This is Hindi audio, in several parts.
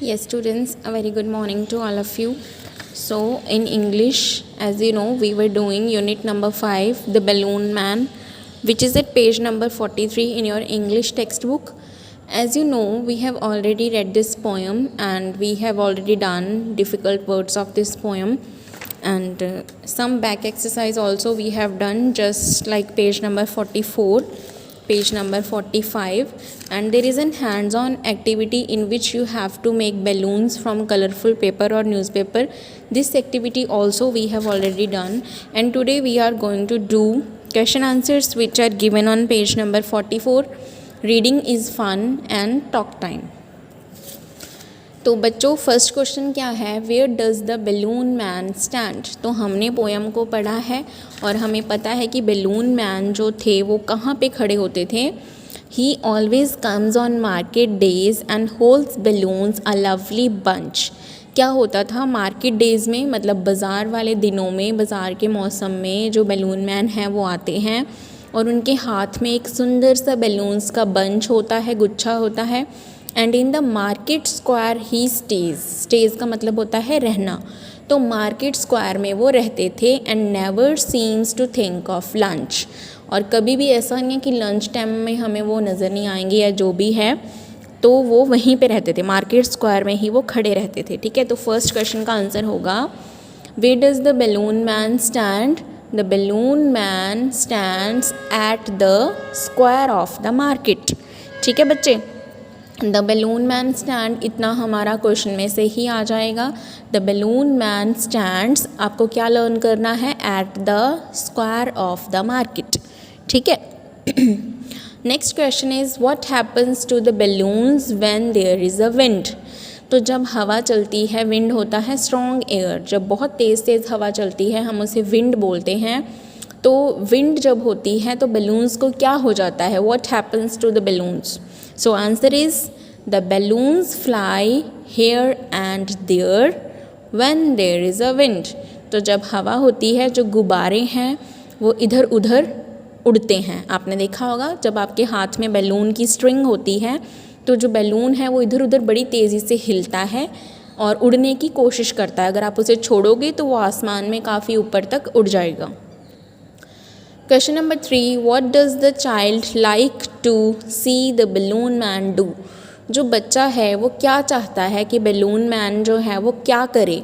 Yes, students, a very good morning to all of you. So, in English, as you know, we were doing unit number 5, The Balloon Man, which is at page number 43 in your English textbook. As you know, we have already read this poem and we have already done difficult words of this poem. And some back exercise also we have done, just like page number 44. Page number 45, and there is an hands-on activity in which you have to make balloons from colorful paper or newspaper. This activity also we have already done, and today we are going to do question answers which are given on page number 44. Reading is fun and talk time. तो बच्चों, फर्स्ट क्वेश्चन क्या है, where does the balloon man stand. तो हमने पोएम को पढ़ा है और हमें पता है कि बलून मैन जो थे वो कहाँ पे खड़े होते थे। ही always comes on market days and holds balloons a lovely bunch. क्या होता था मार्केट डेज़ में, मतलब बाज़ार वाले दिनों में, बाज़ार के मौसम में जो बलून मैन हैं वो आते हैं और उनके हाथ में एक सुंदर सा बलून्स का बंच होता है, गुच्छा होता है। And in the market square he stage का मतलब होता है रहना। तो मार्केट स्क्वायर में वो रहते थे। And never seems to think of lunch, और कभी भी ऐसा नहीं है कि लंच टाइम में हमें वो नज़र नहीं आएंगे या जो भी है, तो वो वहीं पे रहते थे, मार्केट स्क्वायर में ही वो खड़े रहते थे। ठीक है, तो फर्स्ट क्वेश्चन का आंसर होगा, where does the balloon man stand. The balloon man stands at the square of the market. ठीक है बच्चे, द बलून मैन स्टैंड, इतना हमारा क्वेश्चन में से ही आ जाएगा। द बलून मैन स्टैंड्स, आपको क्या लर्न करना है, at the square of the market. ठीक है, next question is what happens to the balloons when there is a wind. तो जब हवा चलती है, विंड होता है स्ट्रॉन्ग एयर, जब बहुत तेज़ हवा चलती है हम उसे विंड बोलते हैं। तो विंड जब होती है तो बलून्स को क्या हो जाता है, what happens to the balloons. So answer is the balloons fly here and there when there is a wind. तो जब हवा होती है, जो गुब्बारे हैं वो इधर उधर उड़ते हैं। आपने देखा होगा जब आपके हाथ में बैलून की स्ट्रिंग होती है तो जो बैलून है वो इधर उधर बड़ी तेज़ी से हिलता है और उड़ने की कोशिश करता है। अगर आप उसे छोड़ोगे तो वो आसमान में काफ़ी ऊपर तक उड़ जाएगा। Question number 3, what does the child like to see the balloon man do. जो बच्चा है वो क्या चाहता है कि बलून मैन जो है वो क्या करे।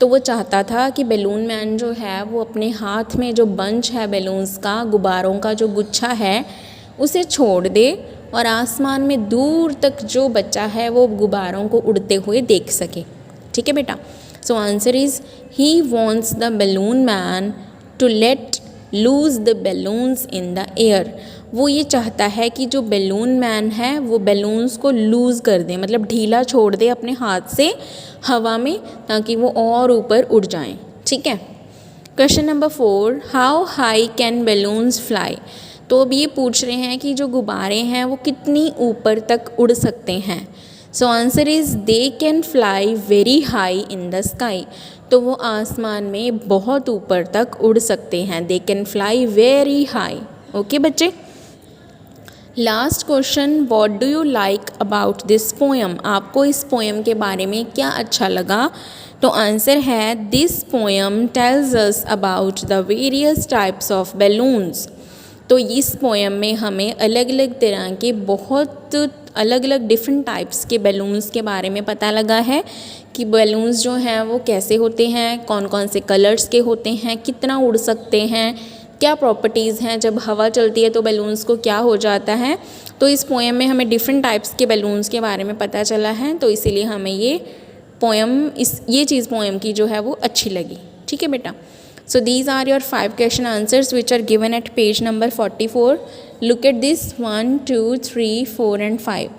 तो वो चाहता था कि बलून मैन जो है वो अपने हाथ में जो बंच है बैलून्स का, गुब्बारों का जो गुच्छा है, उसे छोड़ दे और आसमान में दूर तक जो बच्चा है वो गुब्बारों को उड़ते हुए देख सके। ठीक है बेटा, so answer is he wants the balloon man to let loose the balloons in the air. वो ये चाहता है कि जो बैलून मैन है वो बैलून्स को लूज़ कर दे, मतलब ढीला छोड़ दे अपने हाथ से हवा में, ताकि वो और ऊपर उड़ जाएं। ठीक है, question number 4, how high can balloons fly. तो अब ये पूछ रहे हैं कि जो गुब्बारे हैं वो कितनी ऊपर तक उड़ सकते हैं। सो answer is they can fly very high in the sky. तो वो आसमान में बहुत ऊपर तक उड़ सकते हैं। They can fly very high. Okay बच्चे, last question, what do you like about this poem. आपको इस पोएम के बारे में क्या अच्छा लगा। तो आंसर है, this poem tells us about the various types of balloons. तो इस पोएम में हमें अलग अलग तरह के, बहुत अलग अलग डिफरेंट टाइप्स के बैलून्स के बारे में पता लगा है कि बैलून्स जो हैं वो कैसे होते हैं, कौन कौन से कलर्स के होते हैं, कितना उड़ सकते हैं, क्या प्रॉपर्टीज़ हैं, जब हवा चलती है तो बैलून्स को क्या हो जाता है। तो इस पोएम में हमें डिफरेंट टाइप्स के बैलून्स के बारे में पता चला है, तो इसीलिए हमें ये चीज़ पोएम की जो है वो अच्छी लगी। ठीक है बेटा, so these are your 5 question answers which are given at page number 44. look at this 1 2 3 4 and 5.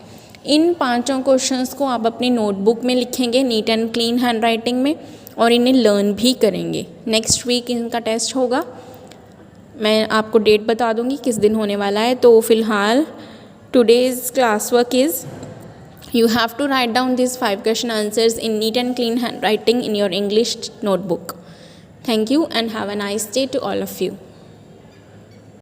In 5 questions को आप अपनी नोटबुक में लिखेंगे neat and clean hand writing में, और इन्हें लर्न भी करेंगे। नेक्स्ट वीक इनका टेस्ट होगा, मैं आपको डेट बता दूंगी किस दिन होने वाला है। तो फ़िलहाल today's class work is you have to write down these 5 question answers in neat and clean handwriting in your English notebook. Thank you and have a nice day to all of you.